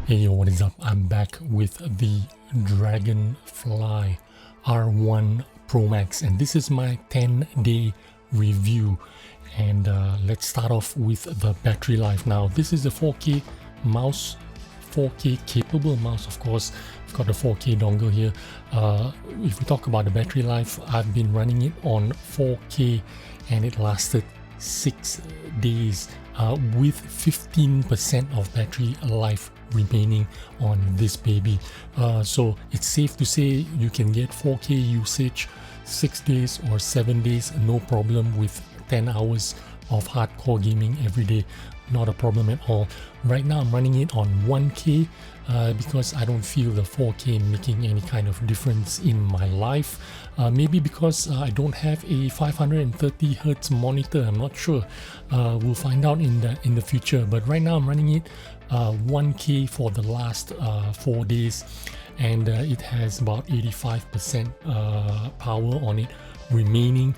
Hey yo, what is up? I'm back with the Dragonfly R1 Pro Max, and this is my 10-day review. And let's start off with the battery life. Now, this is a 4K mouse, 4K capable mouse, of course. I've got the 4K dongle here. If we talk about the battery life, I've been running it on 4K and it lasted 6 days with 15% of battery life remaining on this baby. So it's safe to say you can get 4K usage 6 days or 7 days, no problem, with 10 hours of hardcore gaming every day. Not a problem at all. Right now I'm running it on 1K because I don't feel the 4K making any kind of difference in my life. Maybe because I don't have a 530 Hz monitor. I'm not sure. We'll find out in the future. But right now I'm running it 1K for the last 4 days, and it has about 85% power on it remaining.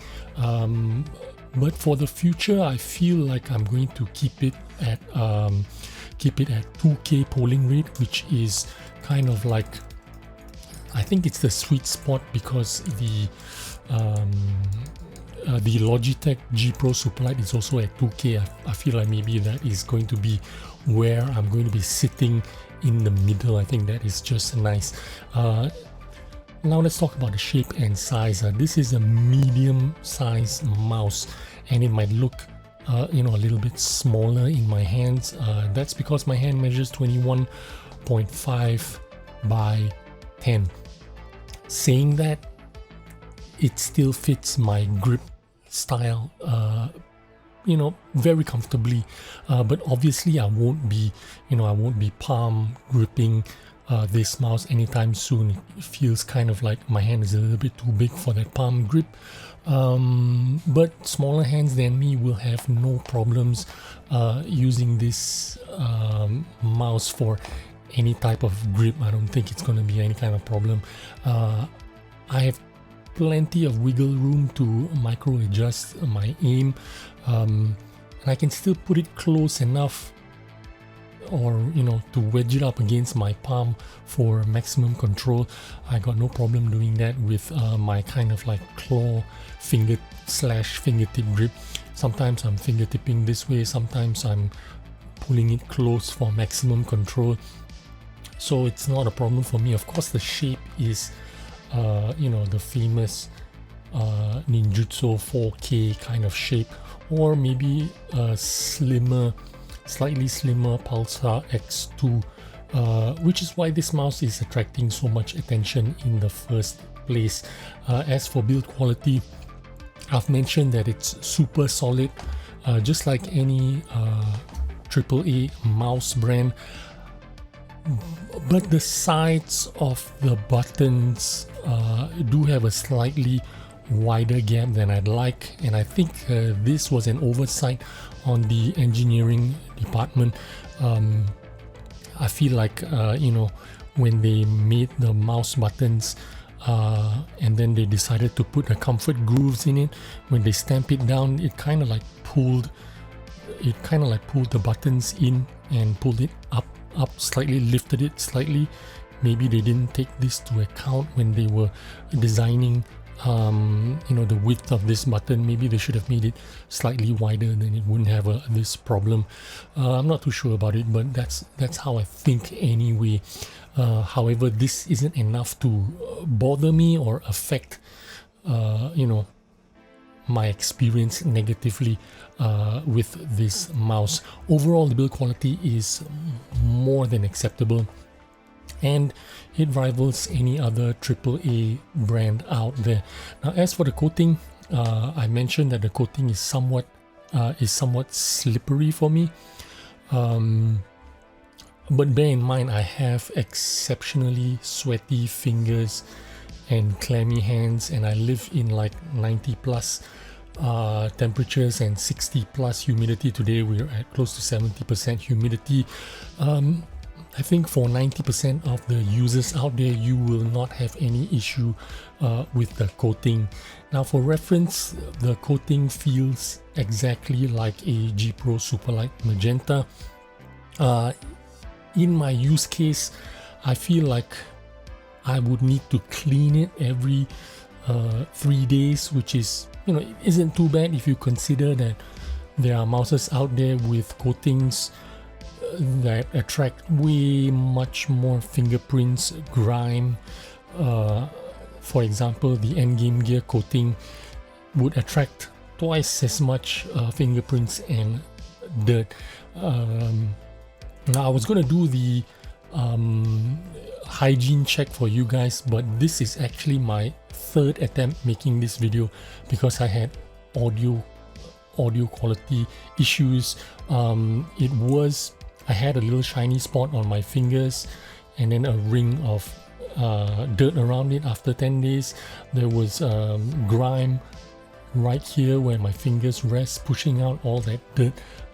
But for the future, I feel like I'm going to keep it at 2K polling rate, which is kind of like, I think it's the sweet spot, because the Logitech G Pro Superlight is also at 2K. I feel like maybe that is going to be where I'm going to be sitting in the middle. I think that is just nice. Now let's talk about the shape and size. This is a medium size mouse, and it might look a little bit smaller in my hands. That's because my hand measures 21.5 by 10. Saying that, it still fits my grip style very comfortably, but obviously I won't be palm gripping this mouse anytime soon. It feels kind of like my hand is a little bit too big for that palm grip. But smaller hands than me will have no problems using this mouse for any type of grip. I don't think it's going to be any kind of problem. I have plenty of wiggle room to micro adjust my aim, and I can still put it close enough, or to wedge it up against my palm for maximum control. I got no problem doing that with my kind of like claw fingertip grip. Sometimes I'm fingertipping this way, sometimes I'm pulling it close for maximum control, so it's not a problem for me. Of course, the shape is the famous ninjutsu 4K kind of shape, or maybe a slightly slimmer Pulsar X2, which is why this mouse is attracting so much attention in the first place. As for build quality, I've mentioned that it's super solid, just like any AAA mouse brand. But the sides of the buttons do have a slightly wider gap than I'd like, and I think this was an oversight on the engineering department. I feel like when they made the mouse buttons and then they decided to put the comfort grooves in it, when they stamp it down, it kind of like pulled the buttons in and pulled it up slightly, lifted it slightly. Maybe they didn't take this to account when they were designing the width of this button. Maybe they should have made it slightly wider, then it wouldn't have this problem. I'm not too sure about it, but that's how I think anyway. However, this isn't enough to bother me or affect my experience negatively with this mouse. Overall, the build quality is more than acceptable, and it rivals any other AAA brand out there. Now, as for the coating, I mentioned that the coating is somewhat slippery for me, but bear in mind I have exceptionally sweaty fingers and clammy hands, and I live in like 90 plus temperatures and 60 plus humidity. Today we're at close to 70% humidity. I think for 90% of the users out there, you will not have any issue with the coating. Now, for reference, the coating feels exactly like a G Pro Superlight Magenta. in my use case, I feel like I would need to clean it every 3 days, which is, you know, it isn't too bad if you consider that there are mouses out there with coatings that attract way much more fingerprints, grime. For example, the endgame gear coating would attract twice as much fingerprints and dirt. Now I was going to do the hygiene check for you guys, but this is actually my third attempt making this video because I had audio quality issues. I had a little shiny spot on my fingers and then a ring of dirt around it after 10 days. There was grime right here where my fingers rest, pushing out all that dirt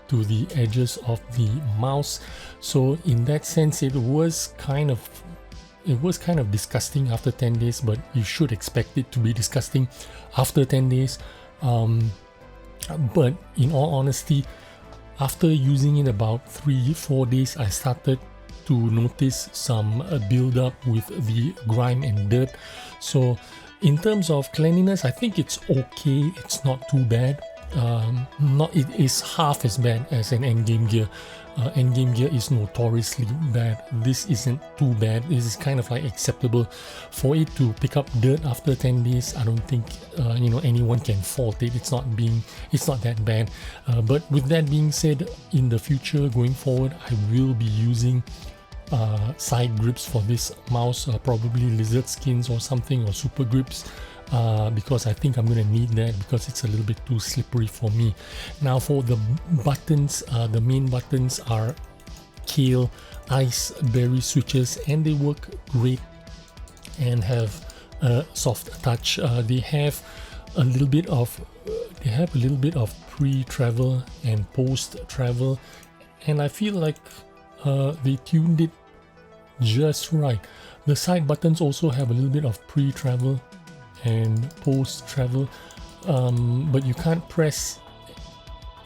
to the edges of the mouse. So in that sense, it was kind of disgusting after 10 days, but you should expect it to be disgusting after 10 days. But in all honesty, after using it about 3-4 days, I started to notice some build-up with the grime and dirt. So in terms of cleanliness, I think it's okay. It's not too bad. It is half as bad as an endgame gear. Endgame gear is notoriously bad. This isn't too bad. This is kind of like acceptable. For it to pick up dirt after 10 days, I don't think anyone can fault it. It's not that bad. But with that being said, in the future going forward, I will be using side grips for this mouse, probably lizard skins or something, or super grips. Because I think I'm going to need that because it's a little bit too slippery for me. Now for the buttons, the main buttons are Kailh Ice berry switches, and they work great and have a soft touch. They have a little bit of pre-travel and post-travel, and I feel like they tuned it just right. The side buttons also have a little bit of pre-travel and post-travel, but you can't press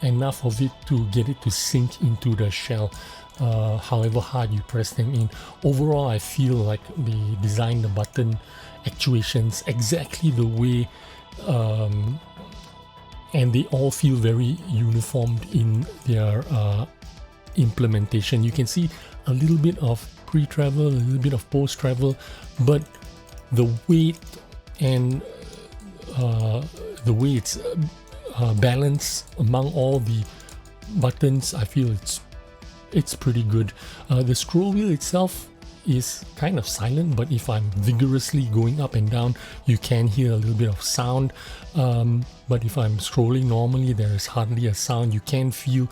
enough of it to get it to sink into the shell, however hard you press them in. Overall, I feel like they designed the button actuations exactly the way, and they all feel very uniformed in their implementation. You can see a little bit of pre-travel, a little bit of post-travel, but the weight and the way it's balanced among all the buttons, I feel it's pretty good. The scroll wheel itself is kind of silent, but if I'm vigorously going up and down, you can hear a little bit of sound. But if I'm scrolling normally, there is hardly a sound. You can feel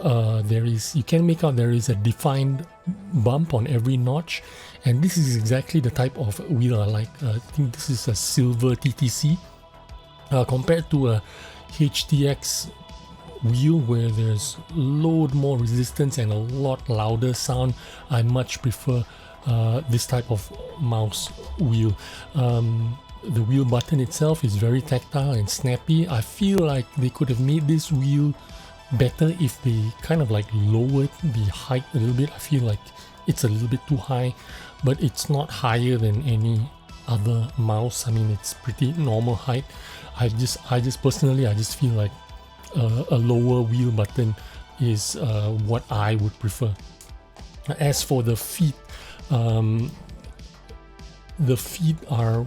you can make out there is a defined bump on every notch, and this is exactly the type of wheel I like. I think this is a silver TTC compared to a HTX wheel where there's load more resistance and a lot louder sound. I much prefer this type of mouse wheel. The wheel button itself is very tactile and snappy. I feel like they could have made this wheel better if they kind of like lowered the height a little bit. I feel like it's a little bit too high, but it's not higher than any other mouse. I mean, it's pretty normal height. I just personally feel like a lower wheel button is what I would prefer. As for the feet are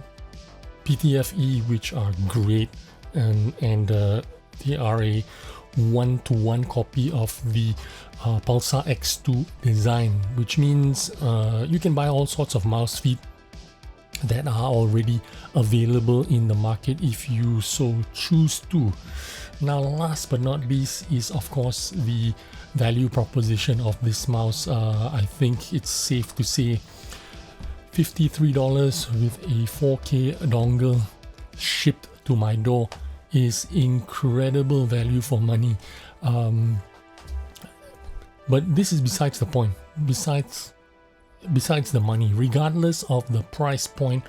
PTFE, which are great, and they are a one-to-one copy of the Pulsar X2 design, which means you can buy all sorts of mouse feet that are already available in the market if you so choose to. Now, last but not least is of course the value proposition of this mouse. I think it's safe to say $53 with a 4K dongle shipped to my door is incredible value for money. But this is besides the point. Besides the money, regardless of the price point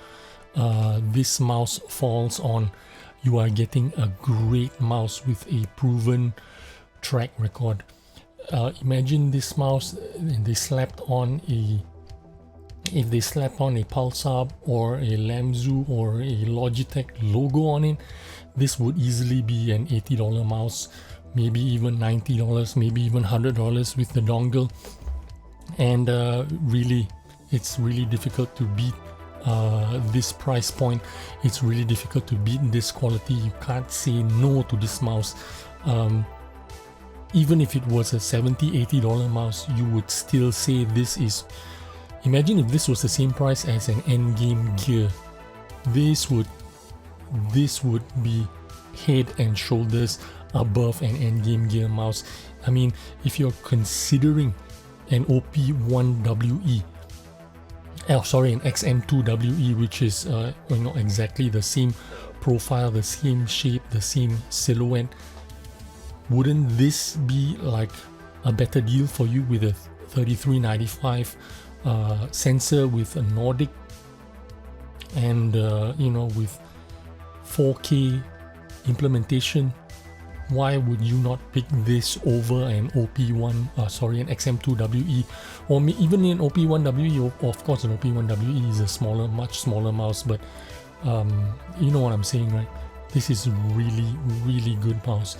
this mouse falls on, you are getting a great mouse with a proven track record. imagine this mouse, and they slapped on a, if they slap on a Pulsar or a Lamzu or a Logitech logo on it, this would easily be an $80 mouse, maybe even $90, maybe even $100 with the dongle. And really, it's really difficult to beat this price point. It's really difficult to beat this quality. You can't say no to this mouse. Even if it was a $70-$80 mouse, you would still say this is, imagine if this was the same price as an endgame gear. This would be head and shoulders above an endgame gear mouse. I mean, if you're considering an OP1WE, an XM2WE, which is exactly the same profile, the same shape, the same silhouette, wouldn't this be like a better deal for you with a $33.95 sensor with a Nordic and with 4K implementation? Why would you not pick this over an an XM2WE, or even an OP1WE? Of course, an OP1WE is a smaller, much smaller mouse, but you know what I'm saying, right? This is really, really good mouse.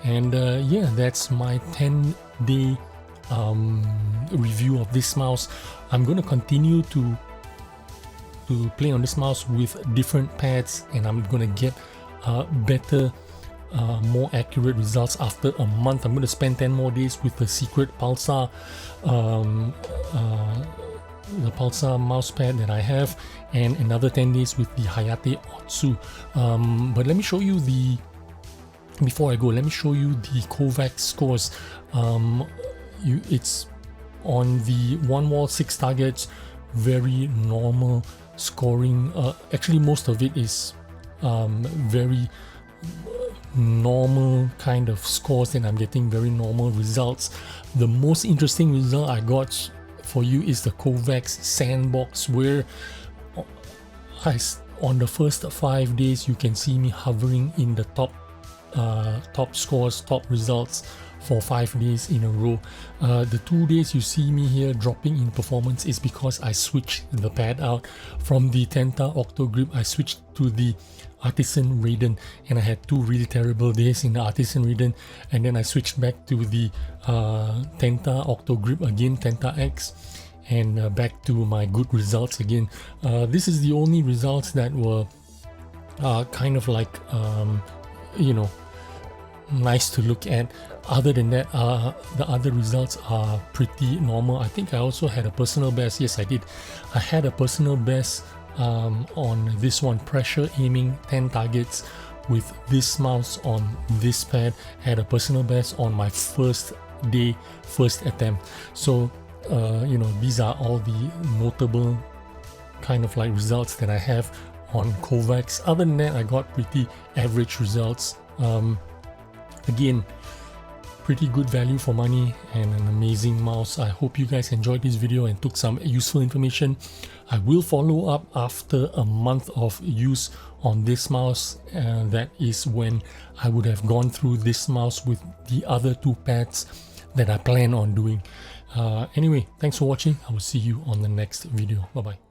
And yeah, that's my 10-day review of this mouse. I'm going to continue to play on this mouse with different pads, and I'm going to get better, more accurate results after a month. I'm going to spend 10 more days with the secret Pulsar, the Pulsar mouse pad that I have, and another 10 days with the Hayate Otsu. But let me show you before I go, let me show you the Kovacs scores. It's on the one wall, 6 targets, very normal scoring. Actually, most of it is very normal kind of scores, and I'm getting very normal results. The most interesting result I got for you is the Kovacs Sandbox, where on the first 5 days you can see me hovering in the top scores, top results for 5 days in a row. The 2 days you see me here dropping in performance is because I switched the pad out from the Tenta Octo Grip. I switched to the Artisan Raiden, and I had 2 really terrible days in the Artisan Raiden, and then I switched back to the Tenta Octo Grip again, Tenta X, and back to my good results again. This is the only results that were kind of like nice to look at. Other than that, the other results are pretty normal. I think I also had a personal best. Yes, I did. I had a personal best on this one, pressure aiming 10 targets with this mouse on this pad. Had a personal best on my first day, first attempt. So these are all the notable kind of like results that I have on Kovacs. Other than that, I got pretty average results. Again, pretty good value for money and an amazing mouse. I hope you guys enjoyed this video and took some useful information. I will follow up after a month of use on this mouse. That is when I would have gone through this mouse with the other 2 pads that I plan on doing. Anyway, thanks for watching. I will see you on the next video. Bye bye.